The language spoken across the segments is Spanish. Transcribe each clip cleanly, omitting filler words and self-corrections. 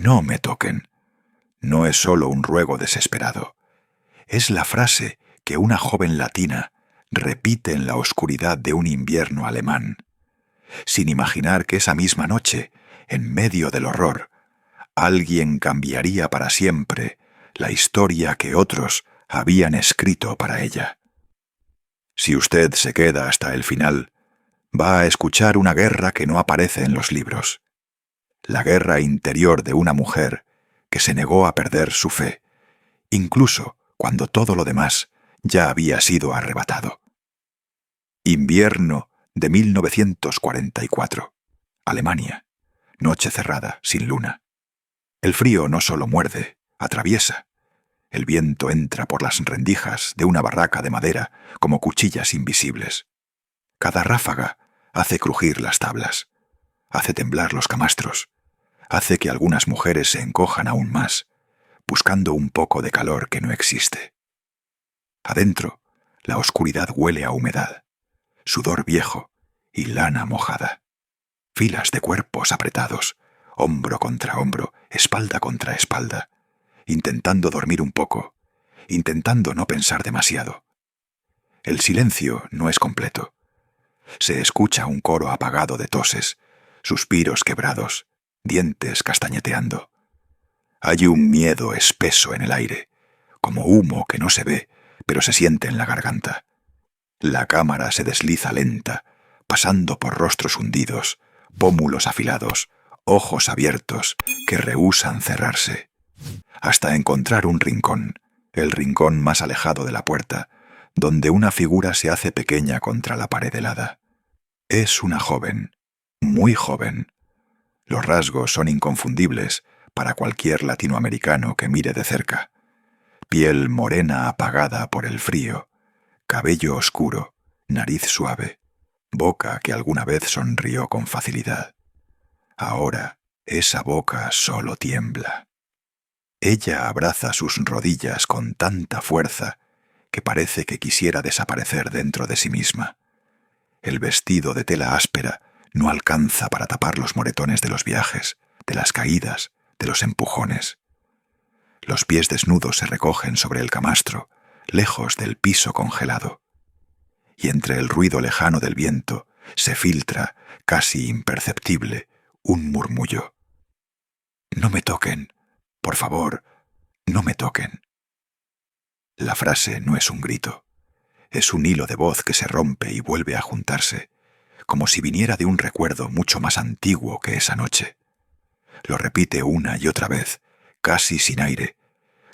No me toquen. No es solo un ruego desesperado. Es la frase que una joven latina repite en la oscuridad de un invierno alemán, sin imaginar que esa misma noche, en medio del horror, alguien cambiaría para siempre la historia que otros habían escrito para ella. Si usted se queda hasta el final, va a escuchar una guerra que no aparece en los libros. La guerra interior de una mujer que se negó a perder su fe, incluso cuando todo lo demás ya había sido arrebatado. Invierno de 1944. Alemania. Noche cerrada, sin luna. El frío no solo muerde, atraviesa. El viento entra por las rendijas de una barraca de madera como cuchillas invisibles. Cada ráfaga hace crujir las tablas, hace temblar los camastros, hace que algunas mujeres se encojan aún más, buscando un poco de calor que no existe. Adentro, la oscuridad huele a humedad, sudor viejo y lana mojada. Filas de cuerpos apretados, hombro contra hombro, espalda contra espalda, intentando dormir un poco, intentando no pensar demasiado. El silencio no es completo. Se escucha un coro apagado de toses, suspiros quebrados, dientes castañeteando. Hay un miedo espeso en el aire, como humo que no se ve, pero se siente en la garganta. La cámara se desliza lenta, pasando por rostros hundidos, pómulos afilados, ojos abiertos que rehúsan cerrarse, hasta encontrar un rincón, el rincón más alejado de la puerta, donde una figura se hace pequeña contra la pared helada. Es una joven, muy joven. Los rasgos son inconfundibles para cualquier latinoamericano que mire de cerca. Piel morena apagada por el frío, cabello oscuro, nariz suave, boca que alguna vez sonrió con facilidad. Ahora esa boca solo tiembla. Ella abraza sus rodillas con tanta fuerza que parece que quisiera desaparecer dentro de sí misma. El vestido de tela áspera no alcanza para tapar los moretones de los viajes, de las caídas, de los empujones. Los pies desnudos se recogen sobre el camastro, lejos del piso congelado. Y entre el ruido lejano del viento se filtra, casi imperceptible, un murmullo. «No me toquen, por favor, no me toquen». La frase no es un grito. Es un hilo de voz que se rompe y vuelve a juntarse, como si viniera de un recuerdo mucho más antiguo que esa noche. Lo repite una y otra vez, casi sin aire,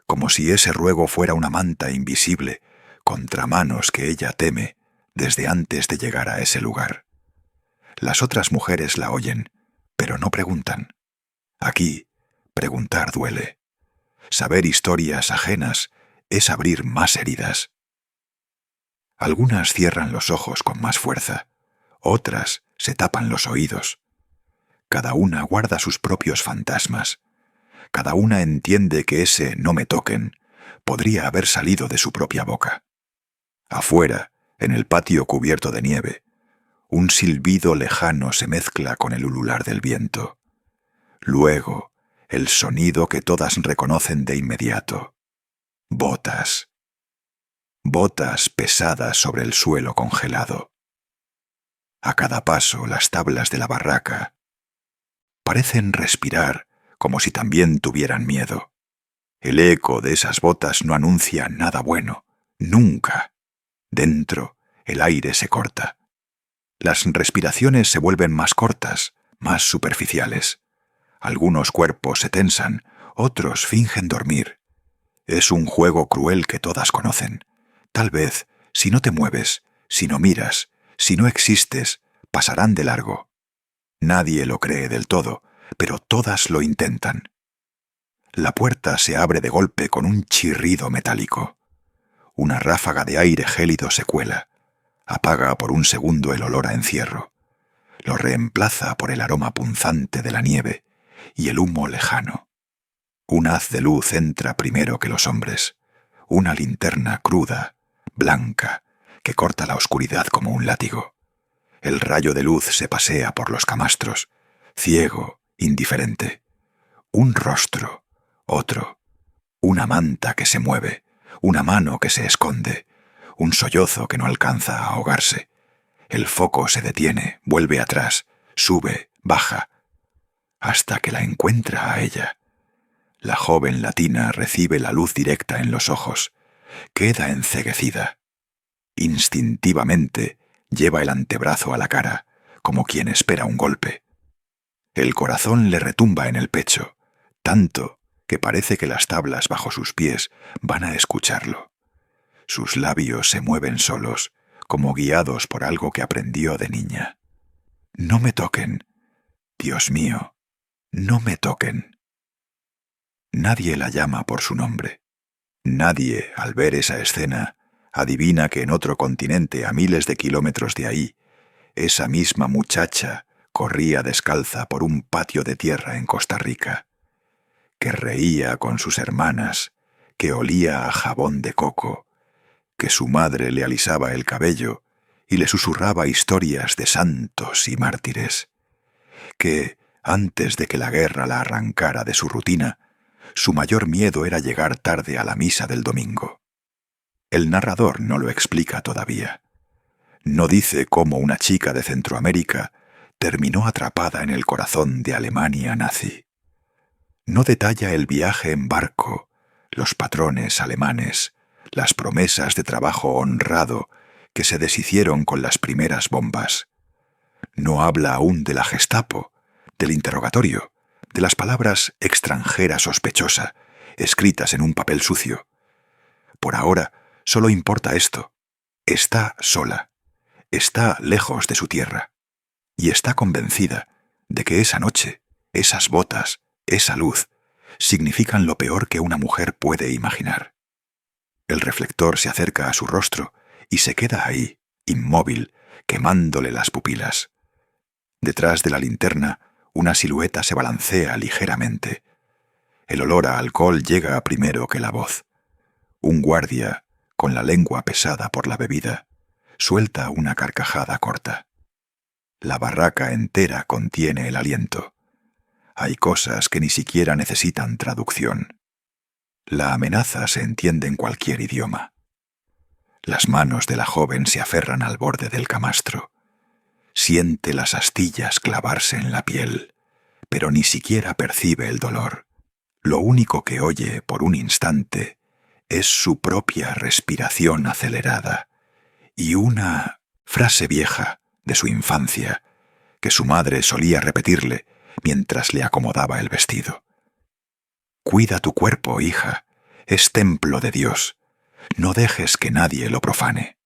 como si ese ruego fuera una manta invisible contra manos que ella teme desde antes de llegar a ese lugar. Las otras mujeres la oyen, pero no preguntan. Aquí, preguntar duele. Saber historias ajenas es abrir más heridas. Algunas cierran los ojos con más fuerza, otras se tapan los oídos. Cada una guarda sus propios fantasmas. Cada una entiende que ese «no me toquen» podría haber salido de su propia boca. Afuera, en el patio cubierto de nieve, un silbido lejano se mezcla con el ulular del viento. Luego, el sonido que todas reconocen de inmediato. Botas. Botas pesadas sobre el suelo congelado. A cada paso, las tablas de la barraca parecen respirar como si también tuvieran miedo. El eco de esas botas no anuncia nada bueno, nunca. Dentro, el aire se corta. Las respiraciones se vuelven más cortas, más superficiales. Algunos cuerpos se tensan, otros fingen dormir. Es un juego cruel que todas conocen. Tal vez, si no te mueves, si no miras, si no existes, pasarán de largo. Nadie lo cree del todo, pero todas lo intentan. La puerta se abre de golpe con un chirrido metálico. Una ráfaga de aire gélido se cuela, apaga por un segundo el olor a encierro. Lo reemplaza por el aroma punzante de la nieve y el humo lejano. Un haz de luz entra primero que los hombres, una linterna cruda, blanca, que corta la oscuridad como un látigo. El rayo de luz se pasea por los camastros, ciego, indiferente. Un rostro, otro, una manta que se mueve, una mano que se esconde, un sollozo que no alcanza a ahogarse. El foco se detiene, vuelve atrás, sube, baja, hasta que la encuentra a ella. La joven latina recibe la luz directa en los ojos, queda enceguecida. Instintivamente lleva el antebrazo a la cara, como quien espera un golpe. El corazón le retumba en el pecho, tanto que parece que las tablas bajo sus pies van a escucharlo. Sus labios se mueven solos, como guiados por algo que aprendió de niña. No me toquen. Dios mío, no me toquen. Nadie la llama por su nombre. Nadie, al ver esa escena, adivina que en otro continente a miles de kilómetros de ahí, esa misma muchacha corría descalza por un patio de tierra en Costa Rica, que reía con sus hermanas, que olía a jabón de coco, que su madre le alisaba el cabello y le susurraba historias de santos y mártires, que, antes de que la guerra la arrancara de su rutina, su mayor miedo era llegar tarde a la misa del domingo. El narrador no lo explica todavía. No dice cómo una chica de Centroamérica terminó atrapada en el corazón de Alemania nazi. No detalla el viaje en barco, los patrones alemanes, las promesas de trabajo honrado que se deshicieron con las primeras bombas. No habla aún de la Gestapo, del interrogatorio, de las palabras extranjera sospechosa, escritas en un papel sucio. Por ahora, solo importa esto. Está sola. Está lejos de su tierra. Y está convencida de que esa noche, esas botas, esa luz, significan lo peor que una mujer puede imaginar. El reflector se acerca a su rostro y se queda ahí, inmóvil, quemándole las pupilas. Detrás de la linterna, una silueta se balancea ligeramente. El olor a alcohol llega primero que la voz. Un guardia, con la lengua pesada por la bebida, suelta una carcajada corta. La barraca entera contiene el aliento. Hay cosas que ni siquiera necesitan traducción. La amenaza se entiende en cualquier idioma. Las manos de la joven se aferran al borde del camastro. Siente las astillas clavarse en la piel, pero ni siquiera percibe el dolor. Lo único que oye por un instante es su propia respiración acelerada y una frase vieja de su infancia que su madre solía repetirle mientras le acomodaba el vestido. Cuida tu cuerpo, hija, es templo de Dios. No dejes que nadie lo profane.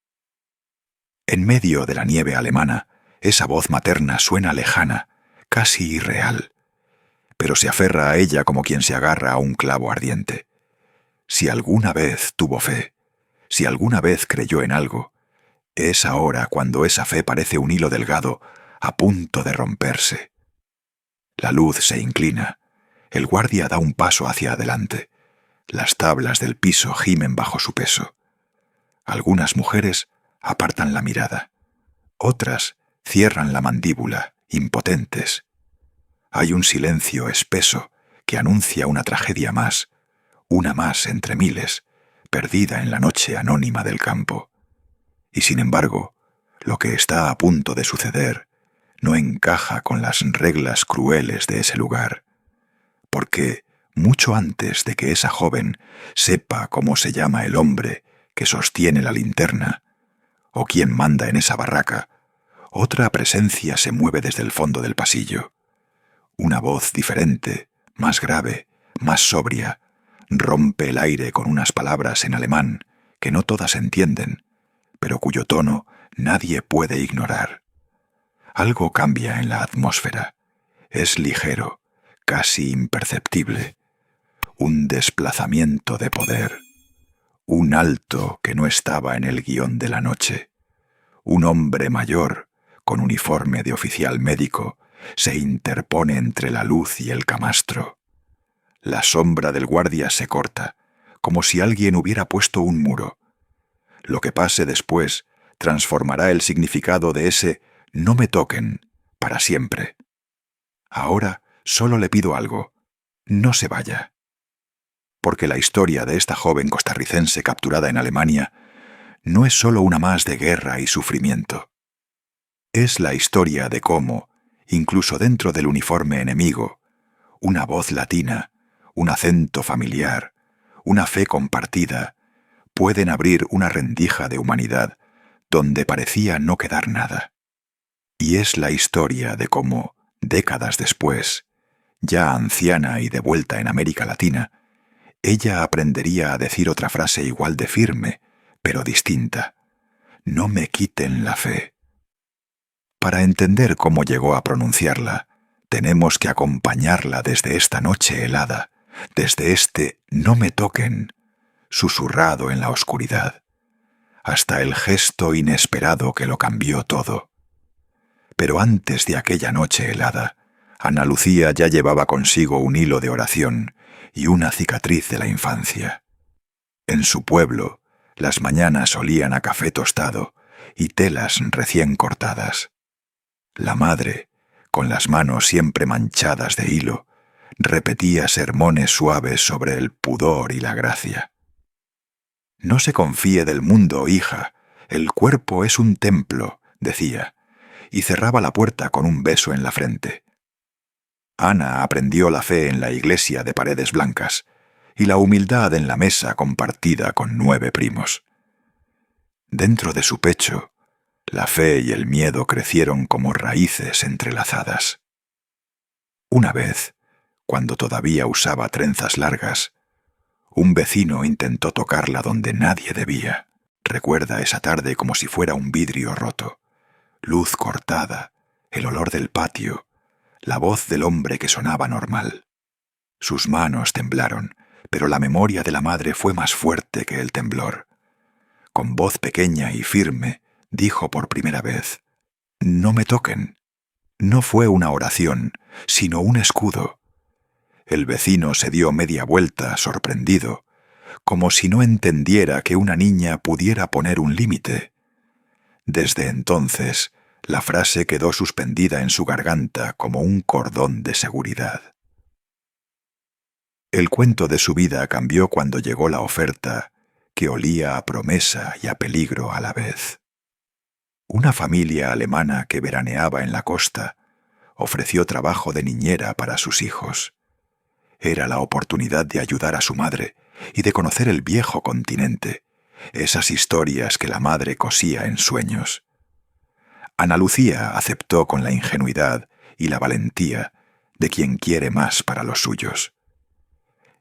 En medio de la nieve alemana, esa voz materna suena lejana, casi irreal, pero se aferra a ella como quien se agarra a un clavo ardiente. Si alguna vez tuvo fe, si alguna vez creyó en algo, es ahora cuando esa fe parece un hilo delgado a punto de romperse. La luz se inclina, el guardia da un paso hacia adelante, las tablas del piso gimen bajo su peso. Algunas mujeres apartan la mirada, otras cierran la mandíbula, impotentes. Hay un silencio espeso que anuncia una tragedia más, una más entre miles, perdida en la noche anónima del campo. Y sin embargo, lo que está a punto de suceder no encaja con las reglas crueles de ese lugar, porque mucho antes de que esa joven sepa cómo se llama el hombre que sostiene la linterna, o quién manda en esa barraca, otra presencia se mueve desde el fondo del pasillo. Una voz diferente, más grave, más sobria, rompe el aire con unas palabras en alemán que no todas entienden, pero cuyo tono nadie puede ignorar. Algo cambia en la atmósfera. Es ligero, casi imperceptible. Un desplazamiento de poder. Un alto que no estaba en el guión de la noche. Un hombre mayor, con uniforme de oficial médico, se interpone entre la luz y el camastro. La sombra del guardia se corta, como si alguien hubiera puesto un muro. Lo que pase después transformará el significado de ese «no me toquen» para siempre. Ahora solo le pido algo. no se vaya. Porque la historia de esta joven costarricense capturada en Alemania no es solo una más de guerra y sufrimiento. Es la historia de cómo, incluso dentro del uniforme enemigo, una voz latina, un acento familiar, una fe compartida, pueden abrir una rendija de humanidad donde parecía no quedar nada. Y es la historia de cómo, décadas después, ya anciana y de vuelta en América Latina, ella aprendería a decir otra frase igual de firme, pero distinta. No me quiten la fe. Para entender cómo llegó a pronunciarla, tenemos que acompañarla desde esta noche helada, desde este «no me toquen», susurrado en la oscuridad, hasta el gesto inesperado que lo cambió todo. Pero antes de aquella noche helada, Ana Lucía ya llevaba consigo un hilo de oración y una cicatriz de la infancia. En su pueblo, las mañanas olían a café tostado y telas recién cortadas. La madre, con las manos siempre manchadas de hilo, repetía sermones suaves sobre el pudor y la gracia. «No se confíe del mundo, hija, el cuerpo es un templo», decía, y cerraba la puerta con un beso en la frente. Ana aprendió la fe en la iglesia de paredes blancas y la humildad en la mesa compartida con 9 primos. Dentro de su pecho, la fe y el miedo crecieron como raíces entrelazadas. Una vez, cuando todavía usaba trenzas largas, un vecino intentó tocarla donde nadie debía. Recuerda esa tarde como si fuera un vidrio roto. Luz cortada, el olor del patio, la voz del hombre que sonaba normal. Sus manos temblaron, pero la memoria de la madre fue más fuerte que el temblor. Con voz pequeña y firme, dijo por primera vez: «No me toquen». No fue una oración, sino un escudo. El vecino se dio media vuelta, sorprendido, como si no entendiera que una niña pudiera poner un límite. Desde entonces, la frase quedó suspendida en su garganta como un cordón de seguridad. El cuento de su vida cambió cuando llegó la oferta, que olía a promesa y a peligro a la vez. Una familia alemana que veraneaba en la costa ofreció trabajo de niñera para sus hijos. Era la oportunidad de ayudar a su madre y de conocer el viejo continente, esas historias que la madre cosía en sueños. Ana Lucía aceptó con la ingenuidad y la valentía de quien quiere más para los suyos.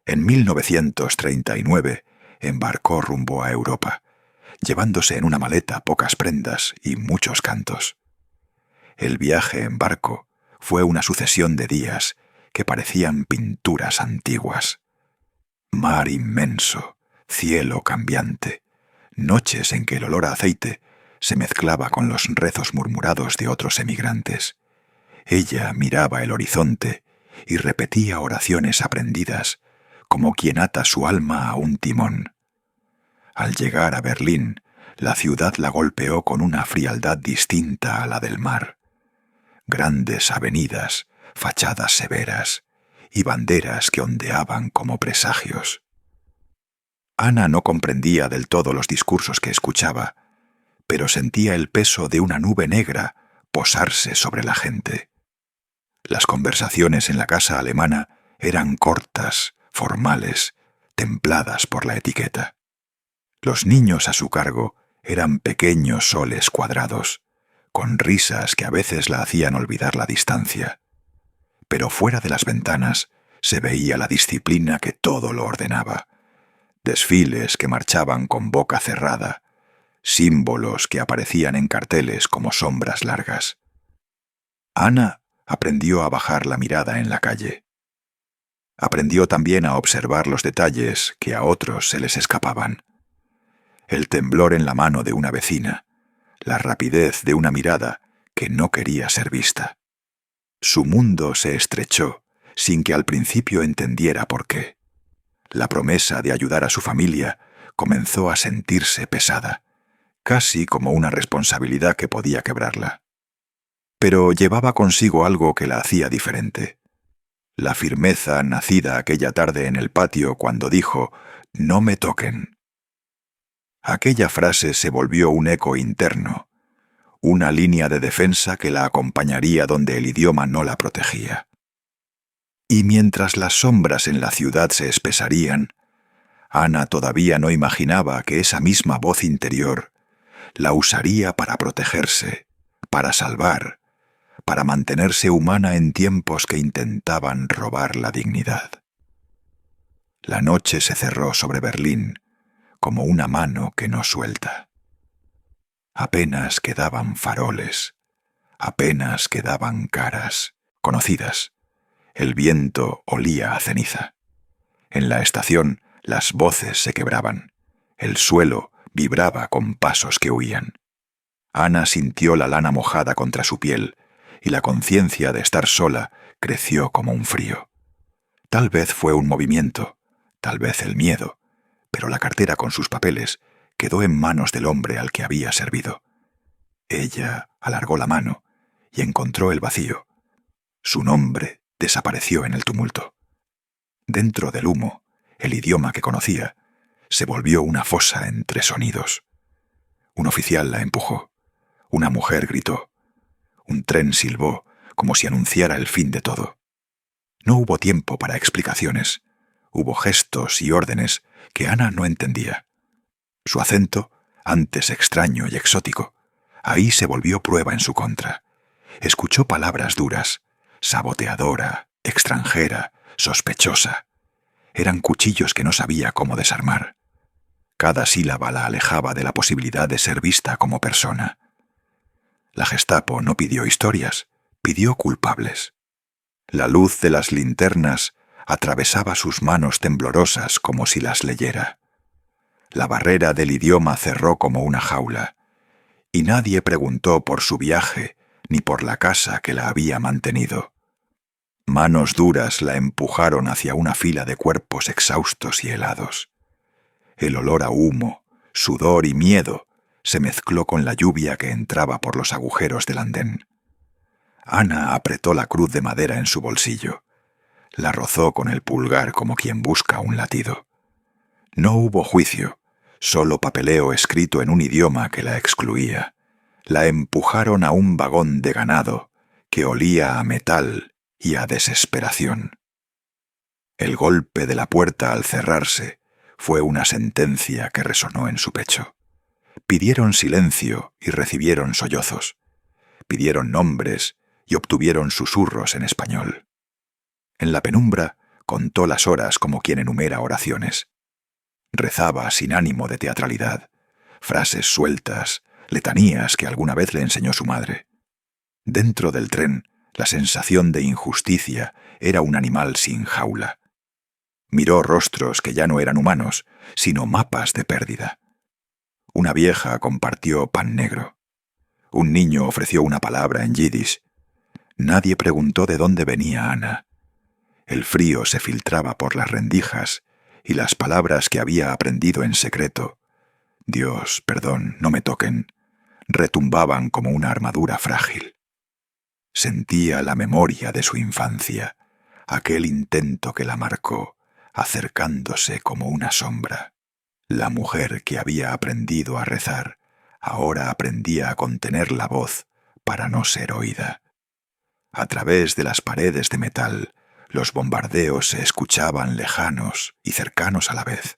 En 1939 embarcó rumbo a Europa, llevándose en una maleta pocas prendas y muchos cantos. El viaje en barco fue una sucesión de días que parecían pinturas antiguas. Mar inmenso, cielo cambiante, noches en que el olor a aceite se mezclaba con los rezos murmurados de otros emigrantes. Ella miraba el horizonte y repetía oraciones aprendidas, como quien ata su alma a un timón. Al llegar a Berlín, la ciudad la golpeó con una frialdad distinta a la del mar. Grandes avenidas, fachadas severas y banderas que ondeaban como presagios. Ana no comprendía del todo los discursos que escuchaba, pero sentía el peso de una nube negra posarse sobre la gente. Las conversaciones en la casa alemana eran cortas, formales, templadas por la etiqueta. Los niños a su cargo eran pequeños soles cuadrados, con risas que a veces la hacían olvidar la distancia. Pero fuera de las ventanas se veía la disciplina que todo lo ordenaba. Desfiles que marchaban con boca cerrada, símbolos que aparecían en carteles como sombras largas. Ana aprendió a bajar la mirada en la calle. Aprendió también a observar los detalles que a otros se les escapaban. El temblor en la mano de una vecina, la rapidez de una mirada que no quería ser vista. Su mundo se estrechó sin que al principio entendiera por qué. La promesa de ayudar a su familia comenzó a sentirse pesada, casi como una responsabilidad que podía quebrarla. Pero llevaba consigo algo que la hacía diferente. la firmeza nacida aquella tarde en el patio cuando dijo «No me toquen». Aquella frase se volvió un eco interno, una línea de defensa que la acompañaría donde el idioma no la protegía. Y mientras las sombras en la ciudad se espesarían, Ana todavía no imaginaba que esa misma voz interior la usaría para protegerse, para salvar, para mantenerse humana en tiempos que intentaban robar la dignidad. La noche se cerró sobre Berlín como una mano que no suelta. Apenas quedaban faroles, apenas quedaban caras conocidas. El viento olía a ceniza. En la estación las voces se quebraban. El suelo vibraba con pasos que huían. Ana sintió la lana mojada contra su piel y la conciencia de estar sola creció como un frío. Tal vez fue un movimiento, tal vez el miedo, pero la cartera con sus papeles quedó en manos del hombre al que había servido. Ella alargó la mano y encontró el vacío. Su nombre desapareció en el tumulto. Dentro del humo, el idioma que conocía se volvió una fosa entre sonidos. Un oficial la empujó. Una mujer gritó. Un tren silbó como si anunciara el fin de todo. No hubo tiempo para explicaciones. Hubo gestos y órdenes que Ana no entendía. Su acento, antes extraño y exótico, ahí se volvió prueba en su contra. Escuchó palabras duras, saboteadora, extranjera, sospechosa. Eran cuchillos que no sabía cómo desarmar. Cada sílaba la alejaba de la posibilidad de ser vista como persona. La Gestapo no pidió historias, pidió culpables. La luz de las linternas atravesaba sus manos temblorosas como si las leyera. La barrera del idioma cerró como una jaula, y nadie preguntó por su viaje ni por la casa que la había mantenido. Manos duras la empujaron hacia una fila de cuerpos exhaustos y helados. El olor a humo, sudor y miedo se mezcló con la lluvia que entraba por los agujeros del andén. Ana apretó la cruz de madera en su bolsillo. La rozó con el pulgar como quien busca un latido. No hubo juicio, solo papeleo escrito en un idioma que la excluía. La empujaron a un vagón de ganado que olía a metal y a desesperación. El golpe de la puerta al cerrarse fue una sentencia que resonó en su pecho. Pidieron silencio y recibieron sollozos. Pidieron nombres y obtuvieron susurros en español. En la penumbra contó las horas como quien enumera oraciones. Rezaba sin ánimo de teatralidad, frases sueltas, letanías que alguna vez le enseñó su madre. Dentro del tren, la sensación de injusticia era un animal sin jaula. Miró rostros que ya no eran humanos, sino mapas de pérdida. Una vieja compartió pan negro. Un niño ofreció una palabra en yiddish. Nadie preguntó de dónde venía Ana. El frío se filtraba por las rendijas y las palabras que había aprendido en secreto, Dios, perdón, no me toquen, retumbaban como una armadura frágil. Sentía la memoria de su infancia, aquel intento que la marcó, acercándose como una sombra. La mujer que había aprendido a rezar, ahora aprendía a contener la voz para no ser oída. A través de las paredes de metal, los bombardeos se escuchaban lejanos y cercanos a la vez.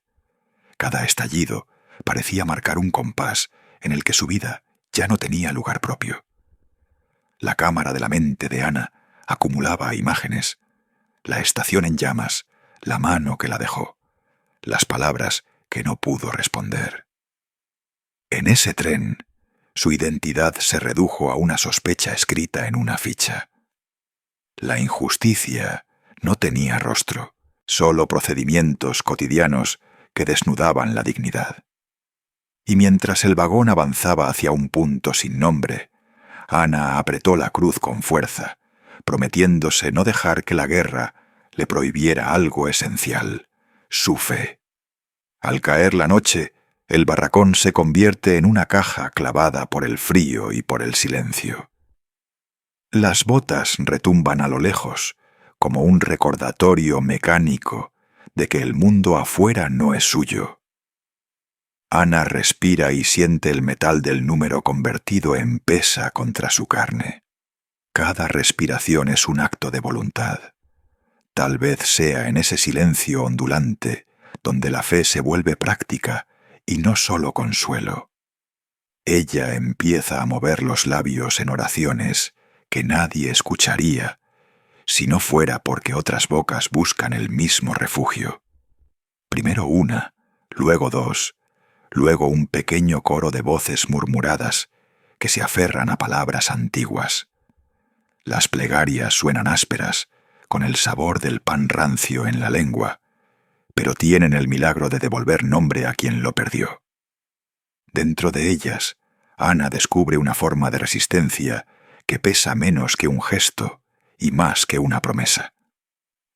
Cada estallido parecía marcar un compás en el que su vida ya no tenía lugar propio. La cámara de la mente de Ana acumulaba imágenes. La estación en llamas, la mano que la dejó, las palabras que no pudo responder. En ese tren, su identidad se redujo a una sospecha escrita en una ficha. La injusticia no tenía rostro, solo procedimientos cotidianos que desnudaban la dignidad. Y mientras el vagón avanzaba hacia un punto sin nombre, Ana apretó la cruz con fuerza, prometiéndose no dejar que la guerra le prohibiera algo esencial, su fe. Al caer la noche, el barracón se convierte en una caja clavada por el frío y por el silencio. Las botas retumban a lo lejos, como un recordatorio mecánico de que el mundo afuera no es suyo. Ana respira y siente el metal del número convertido en pesa contra su carne. Cada respiración es un acto de voluntad. Tal vez sea en ese silencio ondulante donde la fe se vuelve práctica y no solo consuelo. Ella empieza a mover los labios en oraciones que nadie escucharía si no fuera porque otras bocas buscan el mismo refugio. Primero una, luego dos, luego un pequeño coro de voces murmuradas que se aferran a palabras antiguas. Las plegarias suenan ásperas, con el sabor del pan rancio en la lengua, pero tienen el milagro de devolver nombre a quien lo perdió. Dentro de ellas, Ana descubre una forma de resistencia que pesa menos que un gesto y más que una promesa.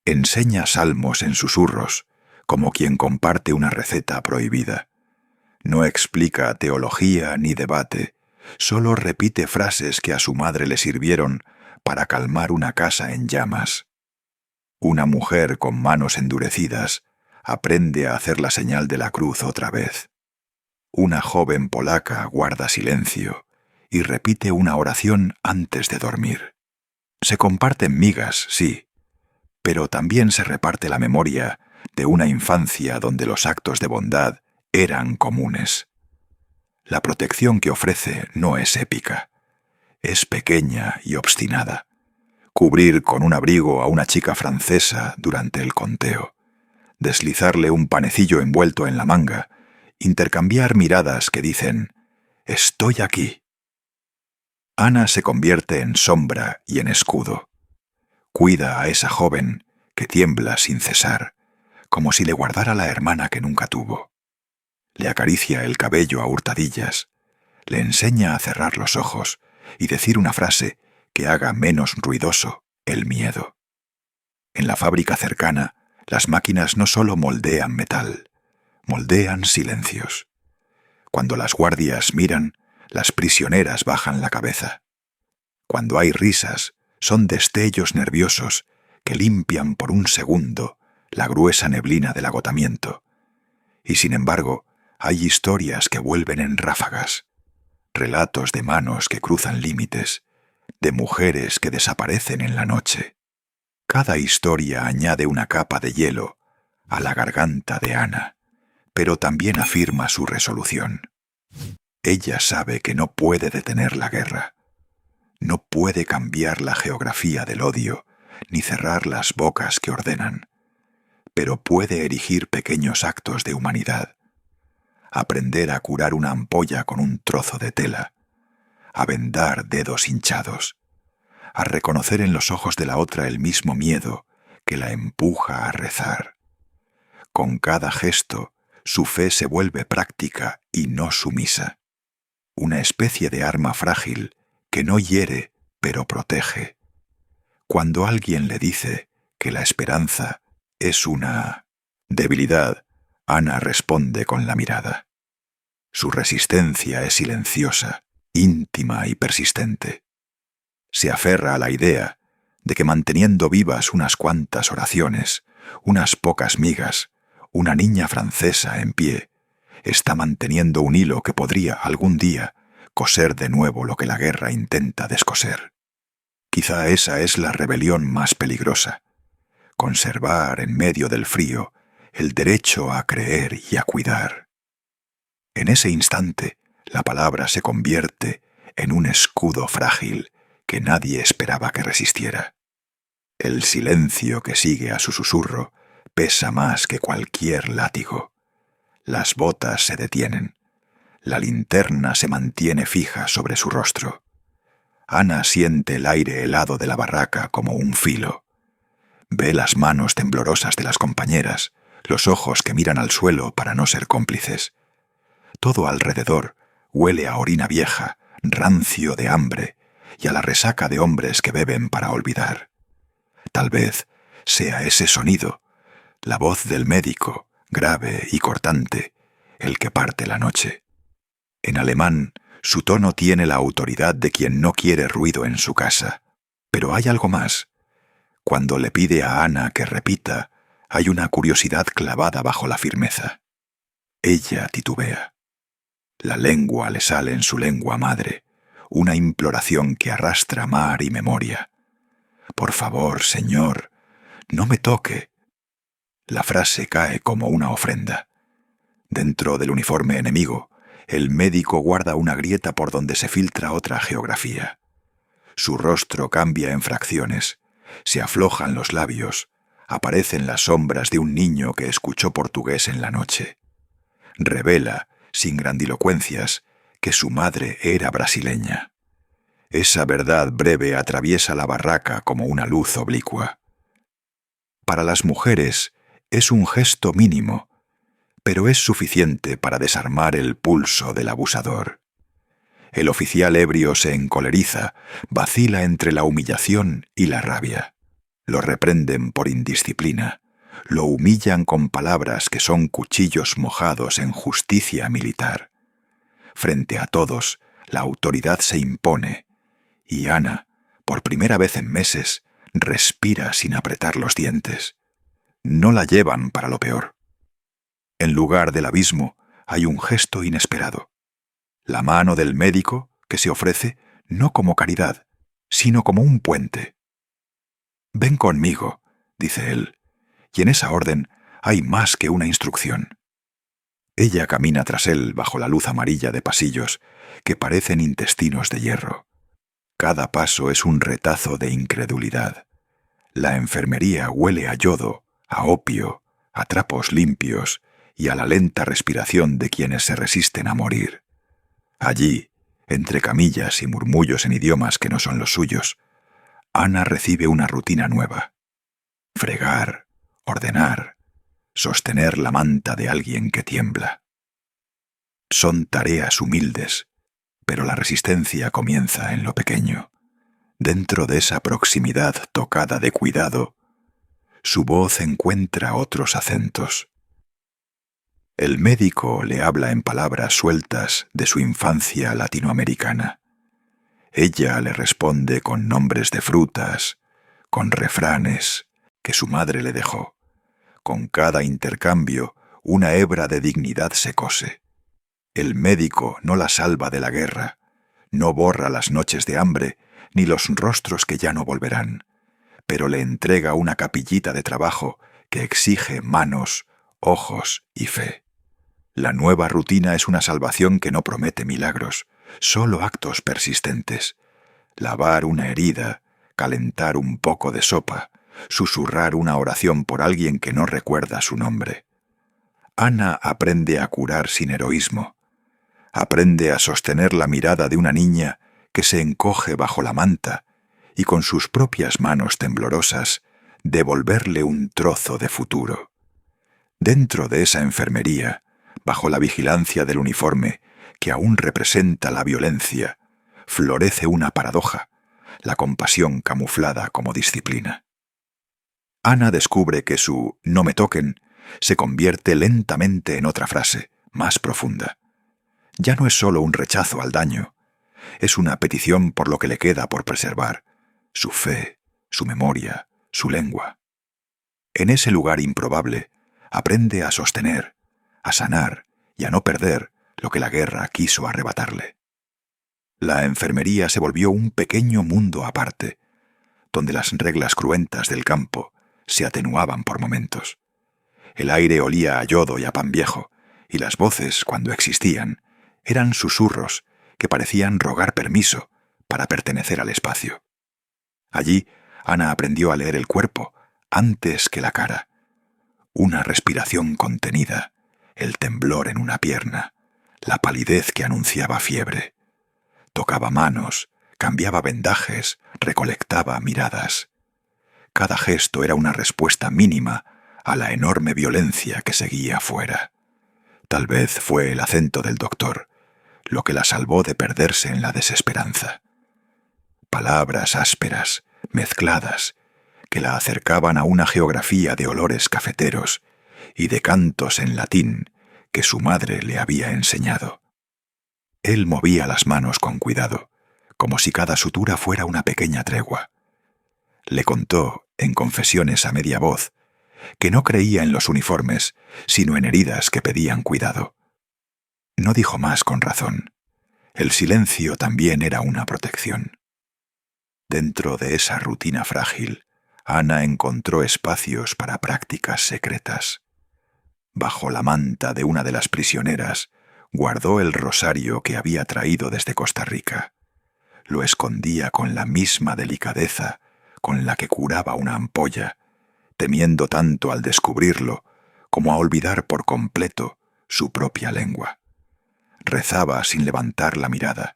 Enseña salmos en susurros, como quien comparte una receta prohibida. No explica teología ni debate, solo repite frases que a su madre le sirvieron para calmar una casa en llamas. Una mujer con manos endurecidas aprende a hacer la señal de la cruz otra vez. Una joven polaca guarda silencio y repite una oración antes de dormir. Se comparten migas, sí, pero también se reparte la memoria de una infancia donde los actos de bondad eran comunes. La protección que ofrece no es épica, es pequeña y obstinada. Cubrir con un abrigo a una chica francesa durante el conteo, deslizarle un panecillo envuelto en la manga, intercambiar miradas que dicen «Estoy aquí». Ana se convierte en sombra y en escudo. Cuida a esa joven que tiembla sin cesar, como si le guardara la hermana que nunca tuvo. Le acaricia el cabello a hurtadillas, le enseña a cerrar los ojos y decir una frase que haga menos ruidoso el miedo. En la fábrica cercana, las máquinas no solo moldean metal, moldean silencios. Cuando las guardias miran, las prisioneras bajan la cabeza. Cuando hay risas, son destellos nerviosos que limpian por un segundo la gruesa neblina del agotamiento. Y sin embargo, hay historias que vuelven en ráfagas, relatos de manos que cruzan límites, de mujeres que desaparecen en la noche. Cada historia añade una capa de hielo a la garganta de Ana, pero también afirma su resolución. Ella sabe que no puede detener la guerra, no puede cambiar la geografía del odio, ni cerrar las bocas que ordenan, pero puede erigir pequeños actos de humanidad, aprender a curar una ampolla con un trozo de tela, a vendar dedos hinchados, a reconocer en los ojos de la otra el mismo miedo que la empuja a rezar. Con cada gesto, su fe se vuelve práctica y no sumisa, una especie de arma frágil que no hiere, pero protege. Cuando alguien le dice que la esperanza es una debilidad, Ana responde con la mirada. Su resistencia es silenciosa, íntima y persistente. Se aferra a la idea de que manteniendo vivas unas cuantas oraciones, unas pocas migas, una niña francesa en pie, está manteniendo un hilo que podría algún día coser de nuevo lo que la guerra intenta descoser. Quizá esa es la rebelión más peligrosa, conservar en medio del frío el derecho a creer y a cuidar. En ese instante, la palabra se convierte en un escudo frágil que nadie esperaba que resistiera. El silencio que sigue a su susurro pesa más que cualquier látigo. Las botas se detienen. La linterna se mantiene fija sobre su rostro. Ana siente el aire helado de la barraca como un filo. Ve las manos temblorosas de las compañeras, los ojos que miran al suelo para no ser cómplices. Todo alrededor huele a orina vieja, rancio de hambre, y a la resaca de hombres que beben para olvidar. Tal vez sea ese sonido, la voz del médico, grave y cortante, el que parte la noche. En alemán, su tono tiene la autoridad de quien no quiere ruido en su casa. Pero hay algo más. Cuando le pide a Ana que repita, hay una curiosidad clavada bajo la firmeza. Ella titubea. La lengua le sale en su lengua madre, una imploración que arrastra mar y memoria. Por favor, señor, no me toque. La frase cae como una ofrenda. Dentro del uniforme enemigo, el médico guarda una grieta por donde se filtra otra geografía. Su rostro cambia en fracciones, se aflojan los labios, aparecen las sombras de un niño que escuchó portugués en la noche. Revela, sin grandilocuencias, que su madre era brasileña. Esa verdad breve atraviesa la barraca como una luz oblicua. Para las mujeres es un gesto mínimo, pero es suficiente para desarmar el pulso del abusador. El oficial ebrio se encoleriza, vacila entre la humillación y la rabia. Lo reprenden por indisciplina, lo humillan con palabras que son cuchillos mojados en justicia militar. Frente a todos, la autoridad se impone, y Ana, por primera vez en meses, respira sin apretar los dientes. No la llevan para lo peor. En lugar del abismo, hay un gesto inesperado. La mano del médico que se ofrece no como caridad, sino como un puente. «Ven conmigo», dice él, y en esa orden hay más que una instrucción. Ella camina tras él bajo la luz amarilla de pasillos que parecen intestinos de hierro. Cada paso es un retazo de incredulidad. La enfermería huele a yodo, a opio, a trapos limpios y a la lenta respiración de quienes se resisten a morir. Allí, entre camillas y murmullos en idiomas que no son los suyos, Ana recibe una rutina nueva. Fregar, ordenar, sostener la manta de alguien que tiembla. Son tareas humildes, pero la resistencia comienza en lo pequeño. Dentro de esa proximidad tocada de cuidado, su voz encuentra otros acentos. El médico le habla en palabras sueltas de su infancia latinoamericana. Ella le responde con nombres de frutas, con refranes que su madre le dejó. Con cada intercambio, una hebra de dignidad se cose. El médico no la salva de la guerra, no borra las noches de hambre ni los rostros que ya no volverán, pero le entrega una capillita de trabajo que exige manos, ojos y fe. La nueva rutina es una salvación que no promete milagros, solo actos persistentes. Lavar una herida, calentar un poco de sopa, susurrar una oración por alguien que no recuerda su nombre. Ana aprende a curar sin heroísmo. Aprende a sostener la mirada de una niña que se encoge bajo la manta y con sus propias manos temblorosas devolverle un trozo de futuro. Dentro de esa enfermería, bajo la vigilancia del uniforme que aún representa la violencia, florece una paradoja, la compasión camuflada como disciplina. Ana descubre que su «no me toquen» se convierte lentamente en otra frase, más profunda. Ya no es solo un rechazo al daño, es una petición por lo que le queda por preservar, su fe, su memoria, su lengua. En ese lugar improbable, aprende a sostener, a sanar y a no perder lo que la guerra quiso arrebatarle. La enfermería se volvió un pequeño mundo aparte, donde las reglas cruentas del campo se atenuaban por momentos. El aire olía a yodo y a pan viejo, y las voces, cuando existían, eran susurros que parecían rogar permiso para pertenecer al espacio. Allí, Ana aprendió a leer el cuerpo antes que la cara. Una respiración contenida, el temblor en una pierna, la palidez que anunciaba fiebre. Tocaba manos, cambiaba vendajes, recolectaba miradas. Cada gesto era una respuesta mínima a la enorme violencia que seguía fuera. Tal vez fue el acento del doctor lo que la salvó de perderse en la desesperanza. Palabras ásperas, mezcladas, que la acercaban a una geografía de olores cafeteros y de cantos en latín que su madre le había enseñado. Él movía las manos con cuidado, como si cada sutura fuera una pequeña tregua. Le contó, en confesiones a media voz, que no creía en los uniformes, sino en heridas que pedían cuidado. No dijo más con razón. El silencio también era una protección. Dentro de esa rutina frágil, Ana encontró espacios para prácticas secretas. Bajo la manta de una de las prisioneras, guardó el rosario que había traído desde Costa Rica. Lo escondía con la misma delicadeza con la que curaba una ampolla, temiendo tanto al descubrirlo como a olvidar por completo su propia lengua. Rezaba sin levantar la mirada,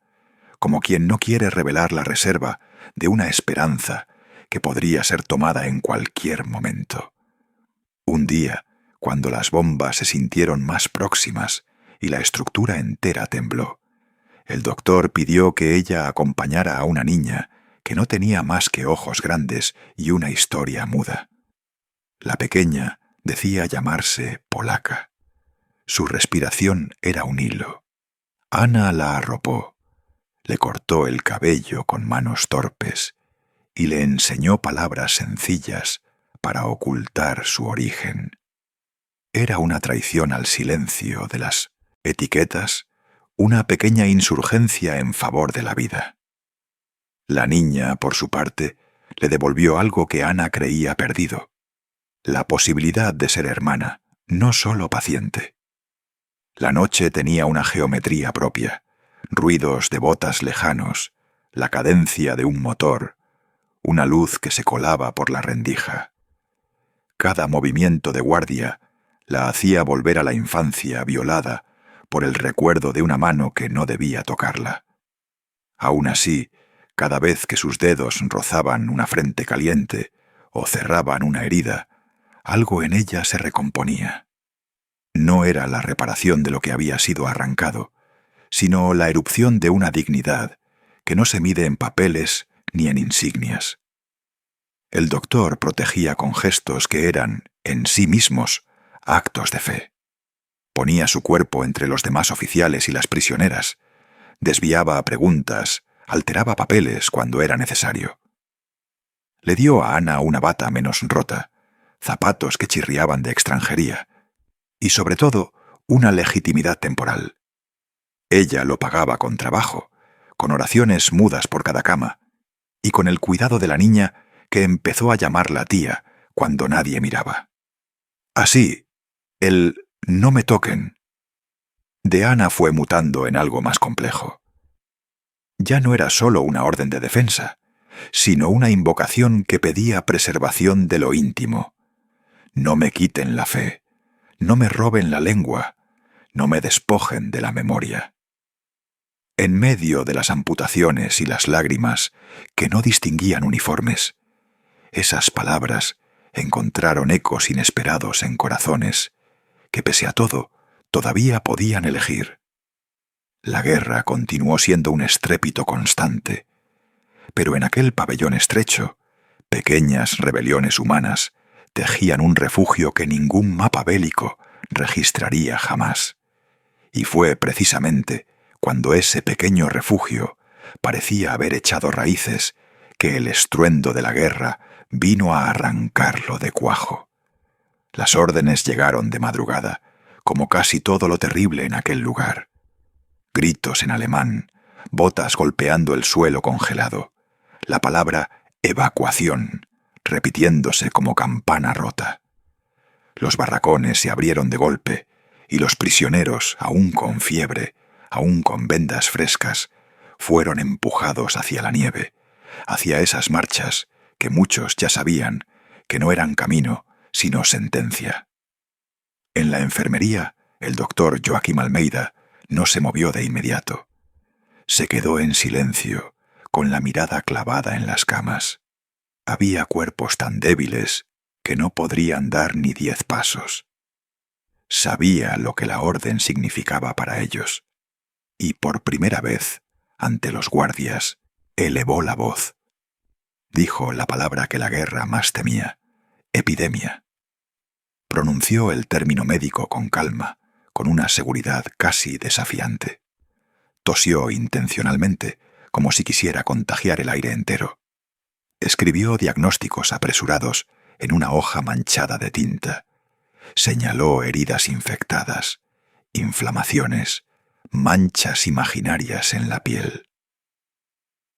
como quien no quiere revelar la reserva de una esperanza que podría ser tomada en cualquier momento. Un día, cuando las bombas se sintieron más próximas y la estructura entera tembló, el doctor pidió que ella acompañara a una niña que no tenía más que ojos grandes y una historia muda. La pequeña decía llamarse Polaca. Su respiración era un hilo. Ana la arropó, le cortó el cabello con manos torpes y le enseñó palabras sencillas para ocultar su origen. Era una traición al silencio de las etiquetas, una pequeña insurgencia en favor de la vida. La niña, por su parte, le devolvió algo que Ana creía perdido: la posibilidad de ser hermana, no solo paciente. La noche tenía una geometría propia, ruidos de botas lejanos, la cadencia de un motor, una luz que se colaba por la rendija. Cada movimiento de guardia la hacía volver a la infancia violada por el recuerdo de una mano que no debía tocarla. Aún así, cada vez que sus dedos rozaban una frente caliente o cerraban una herida, algo en ella se recomponía. No era la reparación de lo que había sido arrancado, sino la erupción de una dignidad que no se mide en papeles ni en insignias. El doctor protegía con gestos que eran, en sí mismos, actos de fe. Ponía su cuerpo entre los demás oficiales y las prisioneras, desviaba preguntas, alteraba papeles cuando era necesario. Le dio a Ana una bata menos rota, zapatos que chirriaban de extranjería, y sobre todo una legitimidad temporal. Ella lo pagaba con trabajo, con oraciones mudas por cada cama, y con el cuidado de la niña que empezó a llamarla tía cuando nadie miraba. Así, el «no me toquen» de Ana fue mutando en algo más complejo. Ya no era solo una orden de defensa, sino una invocación que pedía preservación de lo íntimo. No me quiten la fe, no me roben la lengua, no me despojen de la memoria. En medio de las amputaciones y las lágrimas que no distinguían uniformes, esas palabras encontraron ecos inesperados en corazones que, pese a todo, todavía podían elegir. La guerra continuó siendo un estrépito constante, pero en aquel pabellón estrecho, pequeñas rebeliones humanas tejían un refugio que ningún mapa bélico registraría jamás. Y fue precisamente cuando ese pequeño refugio parecía haber echado raíces que el estruendo de la guerra vino a arrancarlo de cuajo. Las órdenes llegaron de madrugada, como casi todo lo terrible en aquel lugar. Gritos en alemán, botas golpeando el suelo congelado, la palabra evacuación repitiéndose como campana rota. Los barracones se abrieron de golpe y los prisioneros, aún con fiebre, aún con vendas frescas, fueron empujados hacia la nieve, hacia esas marchas que muchos ya sabían que no eran camino, sino sentencia. En la enfermería, el doctor Joaquim Almeida no se movió de inmediato. Se quedó en silencio, con la mirada clavada en las camas. Había cuerpos tan débiles que no podrían dar ni 10 pasos. Sabía lo que la orden significaba para ellos, y por primera vez, ante los guardias, elevó la voz. Dijo la palabra que la guerra más temía: epidemia. Pronunció el término médico con calma, con una seguridad casi desafiante. Tosió intencionalmente, como si quisiera contagiar el aire entero. Escribió diagnósticos apresurados en una hoja manchada de tinta. Señaló heridas infectadas, inflamaciones, manchas imaginarias en la piel.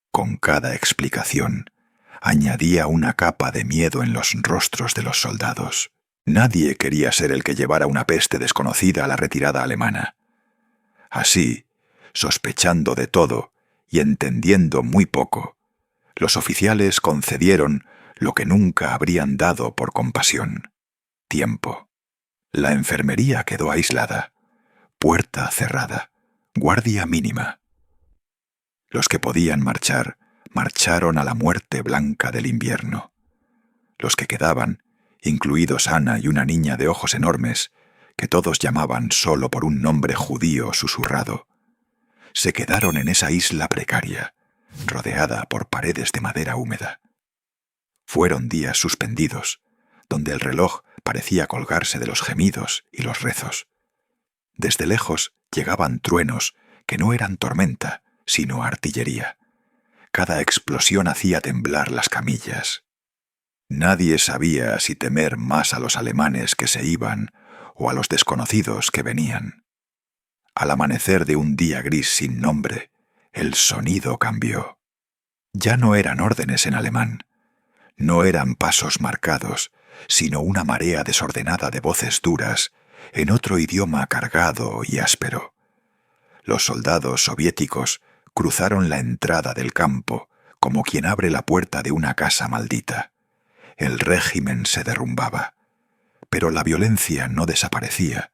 Con cada explicación, añadía una capa de miedo en los rostros de los soldados. Nadie quería ser el que llevara una peste desconocida a la retirada alemana. Así, sospechando de todo y entendiendo muy poco, los oficiales concedieron lo que nunca habrían dado por compasión: tiempo. La enfermería quedó aislada, puerta cerrada, guardia mínima. Los que podían marchar, marcharon a la muerte blanca del invierno. Los que quedaban, incluidos Ana y una niña de ojos enormes, que todos llamaban solo por un nombre judío susurrado, se quedaron en esa isla precaria, rodeada por paredes de madera húmeda. Fueron días suspendidos, donde el reloj parecía colgarse de los gemidos y los rezos. Desde lejos llegaban truenos que no eran tormenta, sino artillería. Cada explosión hacía temblar las camillas. Nadie sabía si temer más a los alemanes que se iban o a los desconocidos que venían. Al amanecer de un día gris sin nombre, el sonido cambió. Ya no eran órdenes en alemán, no eran pasos marcados, sino una marea desordenada de voces duras en otro idioma cargado y áspero. Los soldados soviéticos cruzaron la entrada del campo como quien abre la puerta de una casa maldita. El régimen se derrumbaba, pero la violencia no desaparecía,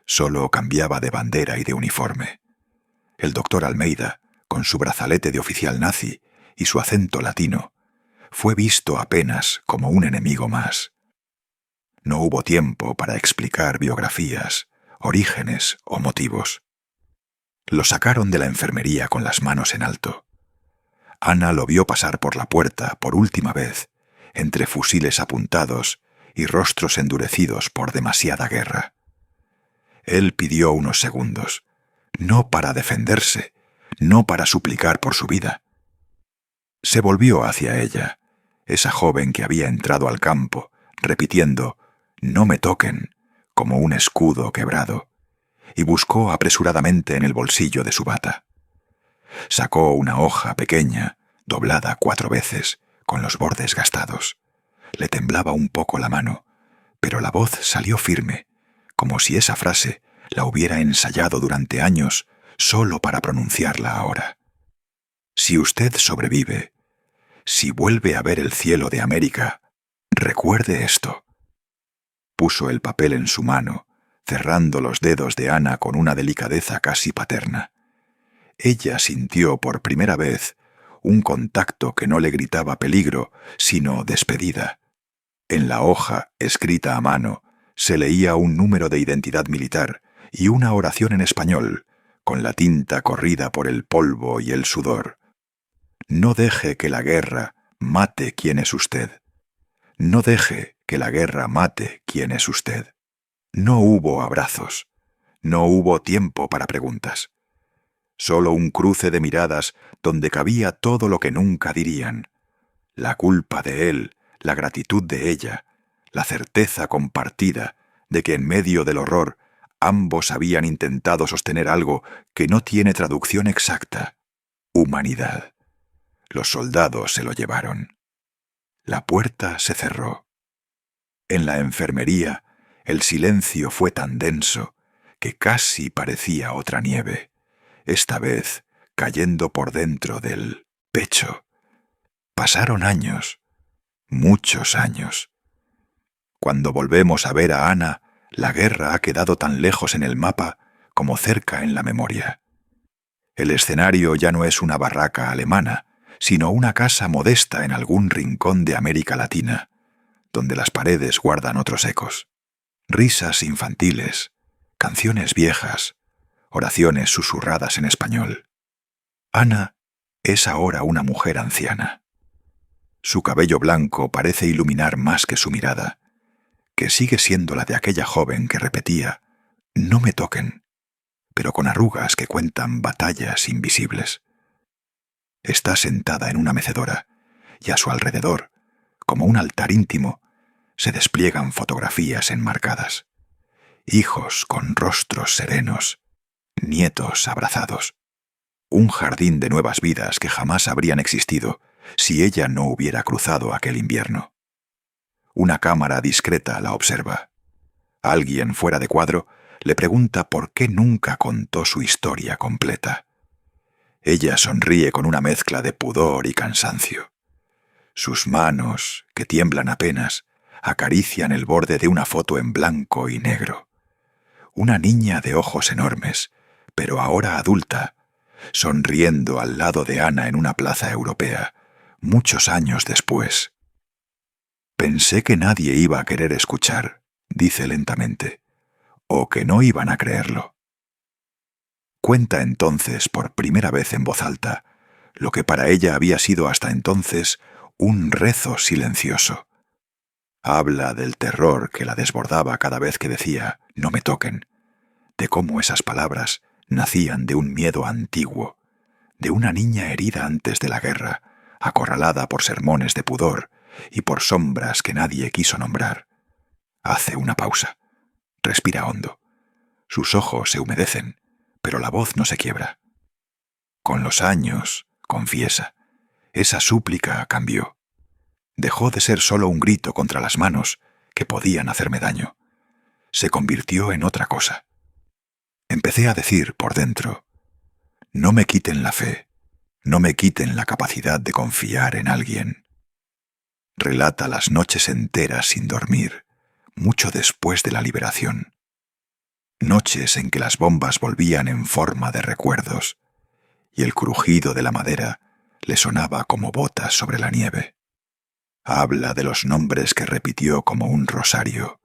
solo cambiaba de bandera y de uniforme. El doctor Almeida, con su brazalete de oficial nazi y su acento latino, fue visto apenas como un enemigo más. No hubo tiempo para explicar biografías, orígenes o motivos. Lo sacaron de la enfermería con las manos en alto. Ana lo vio pasar por la puerta por última vez, entre fusiles apuntados y rostros endurecidos por demasiada guerra. Él pidió unos segundos, no para defenderse, no para suplicar por su vida. Se volvió hacia ella, esa joven que había entrado al campo, repitiendo «No me toquen», como un escudo quebrado, y buscó apresuradamente en el bolsillo de su bata. Sacó una hoja pequeña, doblada 4 veces, con los bordes gastados. Le temblaba un poco la mano, pero la voz salió firme, como si esa frase la hubiera ensayado durante años solo para pronunciarla ahora. Si usted sobrevive, si vuelve a ver el cielo de América, recuerde esto. Puso el papel en su mano, cerrando los dedos de Ana con una delicadeza casi paterna. Ella sintió por primera vez un contacto que no le gritaba peligro, sino despedida. En la hoja, escrita a mano, se leía un número de identidad militar y una oración en español, con la tinta corrida por el polvo y el sudor. No deje que la guerra mate quién es usted. No deje que la guerra mate quién es usted. No hubo abrazos. No hubo tiempo para preguntas. Solo un cruce de miradas donde cabía todo lo que nunca dirían. La culpa de él, la gratitud de ella, la certeza compartida de que en medio del horror ambos habían intentado sostener algo que no tiene traducción exacta: humanidad. Los soldados se lo llevaron. La puerta se cerró. En la enfermería, el silencio fue tan denso que casi parecía otra nieve, esta vez cayendo por dentro del pecho. Pasaron años, muchos años. Cuando volvemos a ver a Ana, la guerra ha quedado tan lejos en el mapa como cerca en la memoria. El escenario ya no es una barraca alemana, sino una casa modesta en algún rincón de América Latina, donde las paredes guardan otros ecos. Risas infantiles, canciones viejas, oraciones susurradas en español. Ana es ahora una mujer anciana. Su cabello blanco parece iluminar más que su mirada, que sigue siendo la de aquella joven que repetía «No me toquen», pero con arrugas que cuentan batallas invisibles. Está sentada en una mecedora, y a su alrededor, como un altar íntimo, se despliegan fotografías enmarcadas. Hijos con rostros serenos, nietos abrazados. Un jardín de nuevas vidas que jamás habrían existido si ella no hubiera cruzado aquel invierno. Una cámara discreta la observa. Alguien fuera de cuadro le pregunta por qué nunca contó su historia completa. Ella sonríe con una mezcla de pudor y cansancio. Sus manos, que tiemblan apenas, acarician el borde de una foto en blanco y negro. Una niña de ojos enormes, pero ahora adulta, sonriendo al lado de Ana en una plaza europea, muchos años después. Pensé que nadie iba a querer escuchar, dice lentamente, o que no iban a creerlo. Cuenta entonces por primera vez en voz alta lo que para ella había sido hasta entonces un rezo silencioso. Habla del terror que la desbordaba cada vez que decía «no me toquen», de cómo esas palabras nacían de un miedo antiguo, de una niña herida antes de la guerra, acorralada por sermones de pudor y por sombras que nadie quiso nombrar. Hace una pausa. Respira hondo. Sus ojos se humedecen, pero la voz no se quiebra. Con los años, confiesa, esa súplica cambió. Dejó de ser solo un grito contra las manos que podían hacerme daño. Se convirtió en otra cosa. Empecé a decir por dentro, no me quiten la fe, no me quiten la capacidad de confiar en alguien. Relata las noches enteras sin dormir, mucho después de la liberación. Noches en que las bombas volvían en forma de recuerdos, y el crujido de la madera le sonaba como botas sobre la nieve. Habla de los nombres que repitió como un rosario,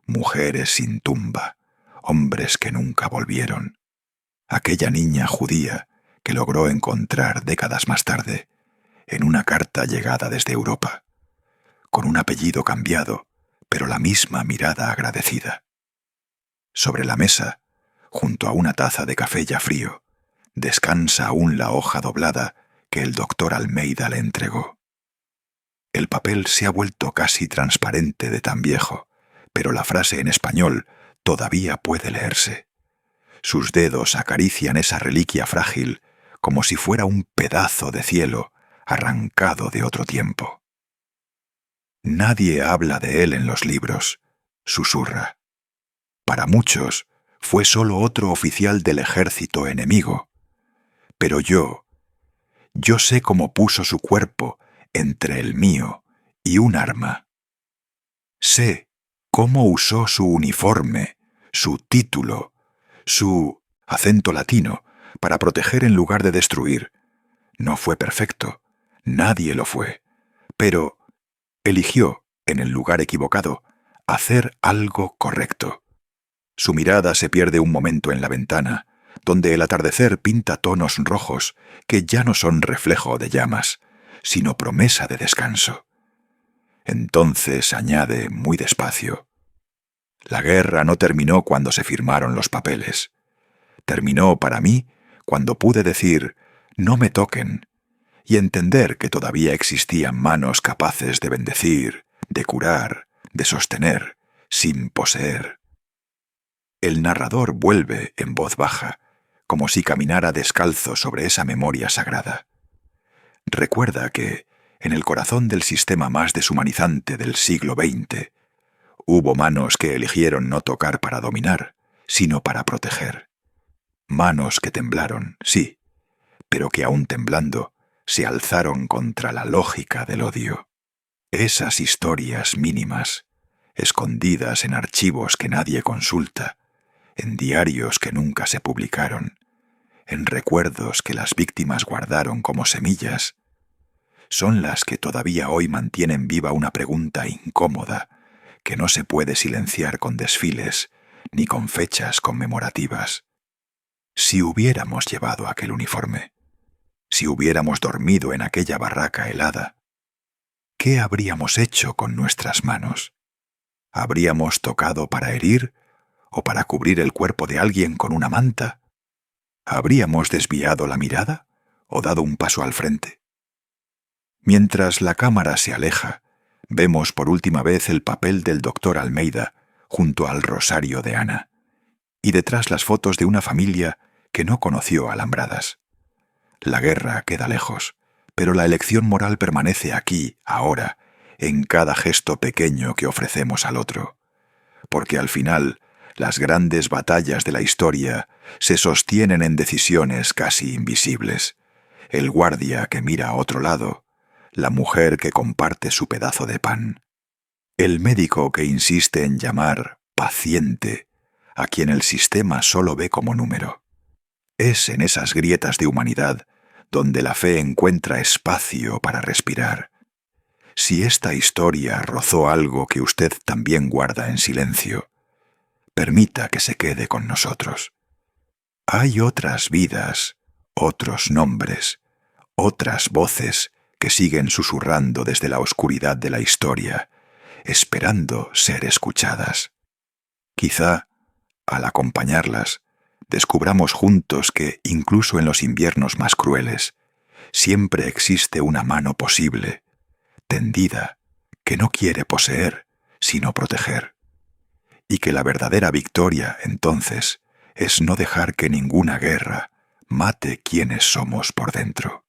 mujeres sin tumba, hombres que nunca volvieron. Aquella niña judía que logró encontrar décadas más tarde en una carta llegada desde Europa, con un apellido cambiado, pero la misma mirada agradecida. Sobre la mesa, junto a una taza de café ya frío, descansa aún la hoja doblada que el doctor Almeida le entregó. El papel se ha vuelto casi transparente de tan viejo, pero la frase en español todavía puede leerse. Sus dedos acarician esa reliquia frágil como si fuera un pedazo de cielo arrancado de otro tiempo. Nadie habla de él en los libros, susurra. Para muchos fue solo otro oficial del ejército enemigo. Pero yo sé cómo puso su cuerpo entre el mío y un arma. Sé cómo usó su uniforme, su título, su acento latino para proteger en lugar de destruir. No fue perfecto, nadie lo fue, pero eligió, en el lugar equivocado, hacer algo correcto. Su mirada se pierde un momento en la ventana, donde el atardecer pinta tonos rojos que ya no son reflejo de llamas, sino promesa de descanso. Entonces añade muy despacio: la guerra no terminó cuando se firmaron los papeles. Terminó para mí cuando pude decir «no me toquen» y entender que todavía existían manos capaces de bendecir, de curar, de sostener, sin poseer. El narrador vuelve en voz baja, como si caminara descalzo sobre esa memoria sagrada. Recuerda que, en el corazón del sistema más deshumanizante del siglo XX, hubo manos que eligieron no tocar para dominar, sino para proteger. Manos que temblaron, sí, pero que aún temblando, se alzaron contra la lógica del odio. Esas historias mínimas, escondidas en archivos que nadie consulta, en diarios que nunca se publicaron, en recuerdos que las víctimas guardaron como semillas, son las que todavía hoy mantienen viva una pregunta incómoda que no se puede silenciar con desfiles ni con fechas conmemorativas. Si hubiéramos llevado aquel uniforme, si hubiéramos dormido en aquella barraca helada, ¿qué habríamos hecho con nuestras manos? ¿Habríamos tocado para herir o para cubrir el cuerpo de alguien con una manta? ¿Habríamos desviado la mirada o dado un paso al frente? Mientras la cámara se aleja, vemos por última vez el papel del doctor Almeida junto al rosario de Ana, y detrás las fotos de una familia que no conoció alambradas. La guerra queda lejos, pero la elección moral permanece aquí, ahora, en cada gesto pequeño que ofrecemos al otro. Porque al final, las grandes batallas de la historia se sostienen en decisiones casi invisibles. El guardia que mira a otro lado, la mujer que comparte su pedazo de pan, el médico que insiste en llamar paciente a quien el sistema solo ve como número. Es en esas grietas de humanidad donde la fe encuentra espacio para respirar. Si esta historia rozó algo que usted también guarda en silencio, permita que se quede con nosotros. Hay otras vidas, otros nombres, otras voces que siguen susurrando desde la oscuridad de la historia, esperando ser escuchadas. Quizá, al acompañarlas, descubramos juntos que, incluso en los inviernos más crueles, siempre existe una mano posible, tendida, que no quiere poseer, sino proteger. Y que la verdadera victoria, entonces, es no dejar que ninguna guerra mate quienes somos por dentro.